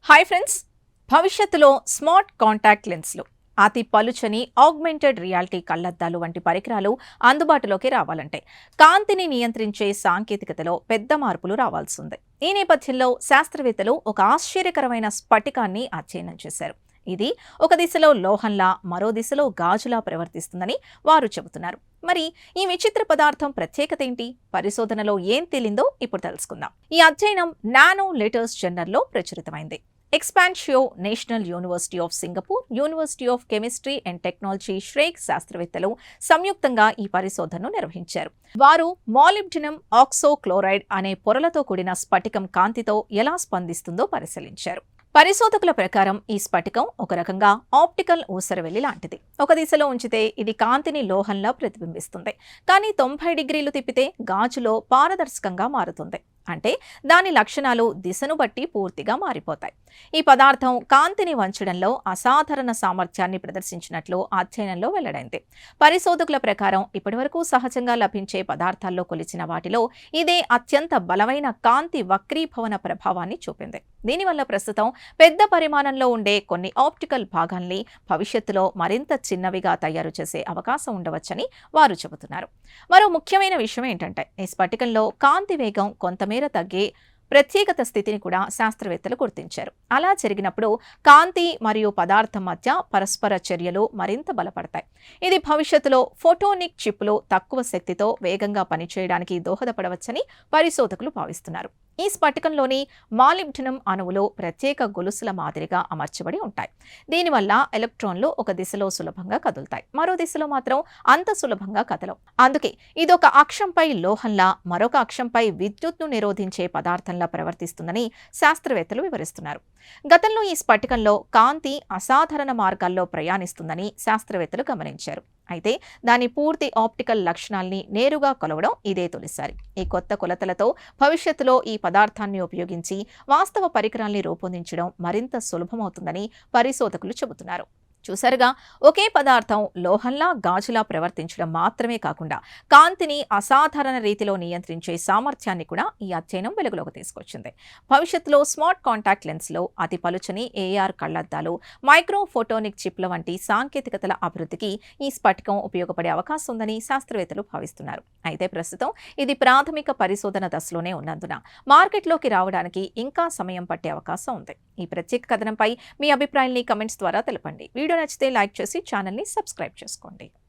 Hi friends, భవిష్యత్తులో smart contact లెన్స్లు, అతి పలుచని ఆగ్మెంటెడ్ రియాలిటీ కళ్లద్దాలు వంటి పరికరాలు అందుబాటులోకి రావాలంటే కాంతిని నియంత్రించే సాంకేతికతలో పెద్ద మార్పులు రావాల్సిందే. ఈ నేపథ్యంలో శాస్త్రవేత్తలు ఒక ఆశ్చర్యకరమైన స్ఫటికాన్ని అధ్యయనం చేశారు. ఇది ఒక దిశలో లోహంలా, మరో దిశలో గాజులా ప్రవర్తిస్తుందని వారు చెబుతున్నారు. మరి ఈ విచిత్ర పదార్థం ప్రత్యేకత ఏంటి? పరిశోధనలో ఏం తేలిందో ఇప్పుడు తెలుసుకుందాం. ఈ అధ్యయనం నానో లెటర్స్ జర్నల్లో ప్రచురితమైంది. ఎక్స్పాన్షియో, National University of Singapore, University of Chemistry and Technology ష్రేక్ శాస్త్రవేత్తలు సంయుక్తంగా ఈ పరిశోధనను నిర్వహించారు. వారు మాలిబ్డినం ఆక్సోక్లోరైడ్ అనే పొరలతో కూడిన స్ఫటికం కాంతితో ఎలా స్పందిస్తుందో పరిశీలించారు. పరిశోధకుల ప్రకారం ఈ స్ఫటికం ఒక రకంగా ఆప్టికల్ ఊసరవెల్లి లాంటిది. ఒక దిశలో ఉంచితే ఇది కాంతిని లోహంలా ప్రతిబింబిస్తుంది, కానీ 90 డిగ్రీలు తిప్పితే గాజులో పారదర్శకంగా మారుతుంది. అంటే దాని లక్షణాలు దిశను బట్టి పూర్తిగా మారిపోతాయి. ఈ పదార్థం కాంతిని వంచడంలో అసాధారణ సామర్థ్యాన్ని ప్రదర్శించినట్లు అధ్యయనంలో వెల్లడైంది. పరిశోధకుల ప్రకారం ఇప్పటివరకు సహజంగా లభించే పదార్థాల్లో కొలిచిన వాటిలో ఇదే అత్యంత బలమైన కాంతి వక్రీభవన ప్రభావాన్ని చూపింది. దీనివల్ల ప్రస్తుతం పెద్ద పరిమాణంలో ఉండే కొన్ని ఆప్టికల్ భాగాల్ని భవిష్యత్తులో మరింత చిన్నవిగా తయారు చేసే అవకాశం ఉండవచ్చని వారు చెబుతున్నారు. మరో ముఖ్యమైన విషయం ఏంటంటే, ఈ స్ఫటికంలో కాంతి వేగం కొంతమేర తగ్గే ప్రత్యేకత స్థితిని కూడా శాస్త్రవేత్తలు గుర్తించారు. అలా జరిగినప్పుడు కాంతి మరియు పదార్థం మధ్య పరస్పర చర్యలు మరింత బలపడతాయి. ఇది భవిష్యత్తులో ఫోటోనిక్ చిప్లు తక్కువ శక్తితో వేగంగా పనిచేయడానికి దోహదపడవచ్చని పరిశోధకులు భావిస్తున్నారు. ఈ స్ఫటికంలోని మాలిబ్డినం అణువులు ప్రత్యేక గొలుసుల మాదిరిగా అమర్చబడి ఉంటాయి. దీనివల్ల ఎలక్ట్రాన్లు ఒక దిశలో సులభంగా కదులుతాయి, మరో దిశలో మాత్రం అంత సులభంగా కదలవు. అందుకే ఇదొక అక్షంపై లోహంలా, మరొక అక్షంపై విద్యుత్ను నిరోధించే పదార్థంలా ప్రవర్తిస్తుందని శాస్త్రవేత్తలు వివరిస్తున్నారు. గతంలో ఈ స్ఫటికంలో కాంతి అసాధారణ మార్గాల్లో ప్రయాణిస్తుందని శాస్త్రవేత్తలు గమనించారు. అయితే దాని పూర్తి ఆప్టికల్ లక్షణాల్ని నేరుగా కొలవడం ఇదే తొలిసారి. ఈ కొత్త కొలతలతో భవిష్యత్తులో ఈ పదార్థాన్ని ఉపయోగించి వాస్తవ పరికరాల్ని రూపొందించడం మరింత సులభమవుతుందని పరిశోధకులు చెబుతున్నారు. చూసారుగా, ఒకే పదార్థం లోహంలా, గాజులా ప్రవర్తించడం మాత్రమే కాకుండా కాంతిని అసాధారణ రీతిలో నియంత్రించే సామర్థ్యాన్ని కూడా ఈ అధ్యయనం వెలుగులోకి తీసుకొచ్చింది. భవిష్యత్తులో స్మార్ట్ కాంటాక్ట్ లెన్స్లో అతి పలుచని ఏఆర్ కళ్లద్దాలు, మైక్రో ఫోటోనిక్ చిప్ల వంటి సాంకేతికతల అభివృద్ధికి ఈ స్ఫటికం ఉపయోగపడే అవకాశం ఉందని శాస్త్రవేత్తలు భావిస్తున్నారు. అయితే ప్రస్తుతం ఇది ప్రాథమిక పరిశోధన దశలోనే ఉన్నందున మార్కెట్లోకి రావడానికి ఇంకా సమయం పట్టే అవకాశం ఉంది. ఈ ప్రత్యేక కథనంపై మీ అభిప్రాయాల్ని కమెంట్స్ ద్వారా తెలపండి. వీడియో నచ్చితే లైక్ చేసి ఛానల్ని సబ్స్క్రైబ్ చేసుకోండి.